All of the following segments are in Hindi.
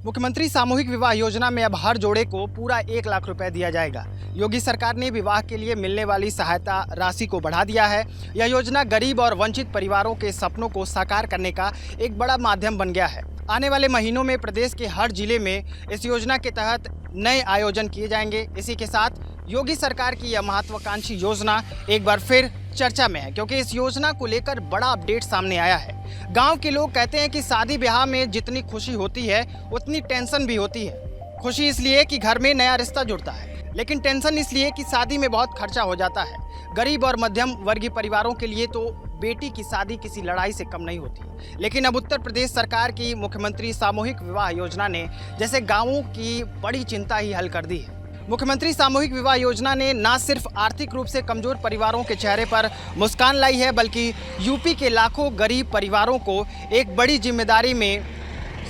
मुख्यमंत्री सामूहिक विवाह योजना में अब हर जोड़े को पूरा 1 लाख रुपए दिया जाएगा। योगी सरकार ने विवाह के लिए मिलने वाली सहायता राशि को बढ़ा दिया है। यह योजना गरीब और वंचित परिवारों के सपनों को साकार करने का एक बड़ा माध्यम बन गया है। आने वाले महीनों में प्रदेश के हर जिले में इस योजना के तहत नए आयोजन किए जाएंगे। इसी के साथ योगी सरकार की यह महत्वाकांक्षी योजना एक बार फिर चर्चा में है, क्योंकि इस योजना को लेकर बड़ा अपडेट सामने आया है। गांव के लोग कहते हैं कि शादी ब्याह में जितनी खुशी होती है उतनी टेंशन भी होती है। खुशी इसलिए कि घर में नया रिश्ता जुड़ता है, लेकिन टेंशन इसलिए कि शादी में बहुत खर्चा हो जाता है। गरीब और मध्यम वर्गीय परिवारों के लिए तो बेटी की शादी किसी लड़ाई से कम नहीं होती। लेकिन अब उत्तर प्रदेश सरकार की मुख्यमंत्री सामूहिक विवाह योजना ने जैसे गांवों की बड़ी चिंता ही हल कर दी है। मुख्यमंत्री सामूहिक विवाह योजना ने न सिर्फ आर्थिक रूप से कमजोर परिवारों के चेहरे पर मुस्कान लाई है, बल्कि यूपी के लाखों गरीब परिवारों को एक बड़ी जिम्मेदारी में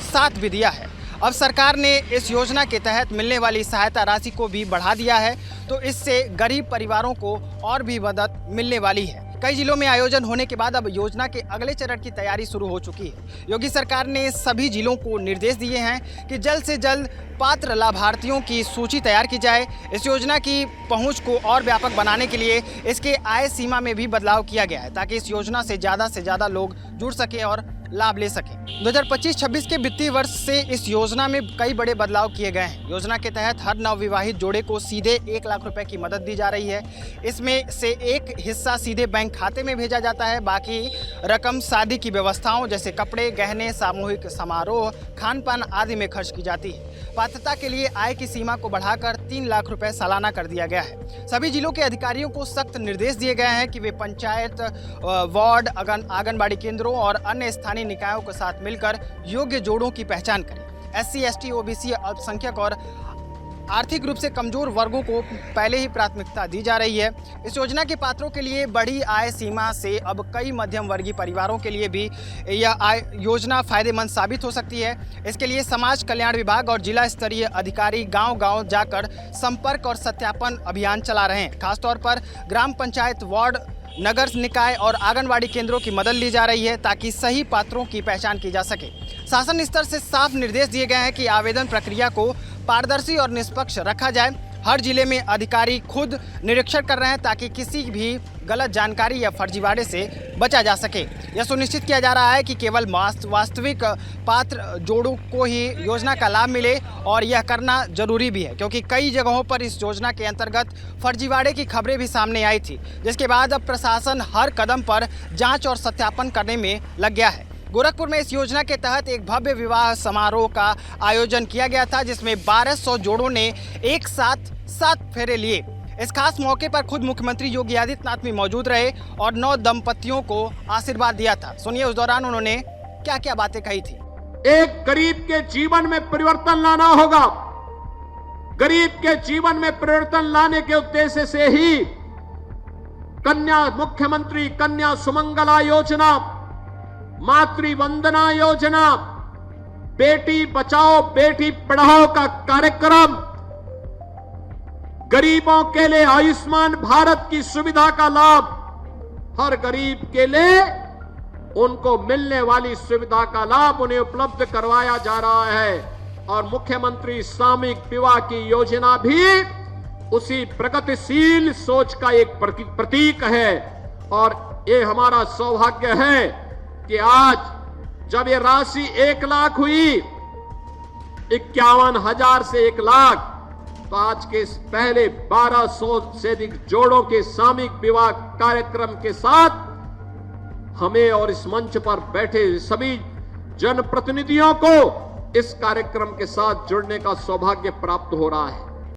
साथ भी दिया है। अब सरकार ने इस योजना के तहत मिलने वाली सहायता राशि को भी बढ़ा दिया है, तो इससे गरीब परिवारों को और भी मदद मिलने वाली है। कई जिलों में आयोजन होने के बाद अब योजना के अगले चरण की तैयारी शुरू हो चुकी है। योगी सरकार ने सभी जिलों को निर्देश दिए हैं कि जल्द से जल्द पात्र लाभार्थियों की सूची तैयार की जाए। इस योजना की पहुंच को और व्यापक बनाने के लिए इसके आय सीमा में भी बदलाव किया गया है, ताकि इस योजना से ज़्यादा लोग जुड़ सकें और लाभ ले सकें। 2025-26 के वित्तीय वर्ष से इस योजना में कई बड़े बदलाव किए गए हैं। योजना के तहत हर नवविवाहित जोड़े को सीधे 1 लाख रुपए की मदद दी जा रही है। इसमें से एक हिस्सा सीधे बैंक खाते में भेजा जाता है, बाकी रकम शादी की व्यवस्थाओं जैसे कपड़े, गहने, सामूहिक समारोह, खान पान आदि में खर्च की जाती है। पात्रता के लिए आय की सीमा को बढ़ाकर 3 लाख रुपए सालाना कर दिया गया है। सभी जिलों के अधिकारियों को सख्त निर्देश दिए गए हैं कि वे पंचायत, वार्ड, आंगनबाड़ी केंद्रों और अन्य स्थानीय निकायों के साथ मिलकर योग्य जोड़ों की पहचान करें। SC, ST, OBC, अल्पसंख्यक और आर्थिक रूप से कमजोर वर्गों को पहले ही प्राथमिकता दी जा रही है। इस योजना के पात्रों के लिए बढ़ी आय सीमा से अब कई मध्यम वर्गीय परिवारों के लिए भी यह योजना फायदेमंद साबित हो सकती है। इसके लिए समाज कल्याण विभाग और जिला स्तरीय अधिकारी गांव-गांव जाकर संपर्क और सत्यापन अभियान चला रहे हैं। खासतौर पर ग्राम पंचायत, वार्ड, नगर निकाय और आंगनबाड़ी केंद्रों की मदद ली जा रही है, ताकि सही पात्रों की पहचान की जा सके। शासन स्तर से साफ निर्देश दिए गए हैं कि आवेदन प्रक्रिया को पारदर्शी और निष्पक्ष रखा जाए। हर जिले में अधिकारी खुद निरीक्षण कर रहे हैं, ताकि किसी भी गलत जानकारी या फर्जीवाड़े से बचा जा सके। यह सुनिश्चित किया जा रहा है कि केवल वास्तविक पात्र जोड़ों को ही योजना का लाभ मिले, और यह करना जरूरी भी है, क्योंकि कई जगहों पर इस योजना के अंतर्गत फर्जीवाड़े की खबरें भी सामने आई थी, जिसके बाद अब प्रशासन हर कदम पर जांच और सत्यापन करने में लग गया है। गोरखपुर में इस योजना के तहत एक भव्य विवाह समारोह का आयोजन किया गया था, जिसमें 1200 जोड़ों ने एक साथ 7 फेरे लिए। इस खास मौके पर खुद मुख्यमंत्री योगी आदित्यनाथ भी मौजूद रहे और 9 दंपतियों को आशीर्वाद दिया था। सुनिए उस दौरान उन्होंने क्या क्या बातें कही थी। एक गरीब के जीवन में परिवर्तन लाना होगा। गरीब के जीवन में परिवर्तन लाने के उद्देश्य से ही मुख्यमंत्री कन्या सुमंगला योजना, मातृ वंदना योजना, बेटी बचाओ बेटी पढ़ाओ का कार्यक्रम, गरीबों के लिए आयुष्मान भारत की सुविधा का लाभ, हर गरीब के लिए उनको मिलने वाली सुविधा का लाभ उन्हें उपलब्ध करवाया जा रहा है। और मुख्यमंत्री सामूहिक विवाह की योजना भी उसी प्रगतिशील सोच का एक प्रतीक है। और ये हमारा सौभाग्य है कि आज जब ये राशि 1 लाख हुई, 51,000 से 1 लाख, तो आज के इस पहले 1200 से अधिक जोड़ों के सामूहिक विवाह कार्यक्रम के साथ हमें और इस मंच पर बैठे सभी जनप्रतिनिधियों को इस कार्यक्रम के साथ जुड़ने का सौभाग्य प्राप्त हो रहा है।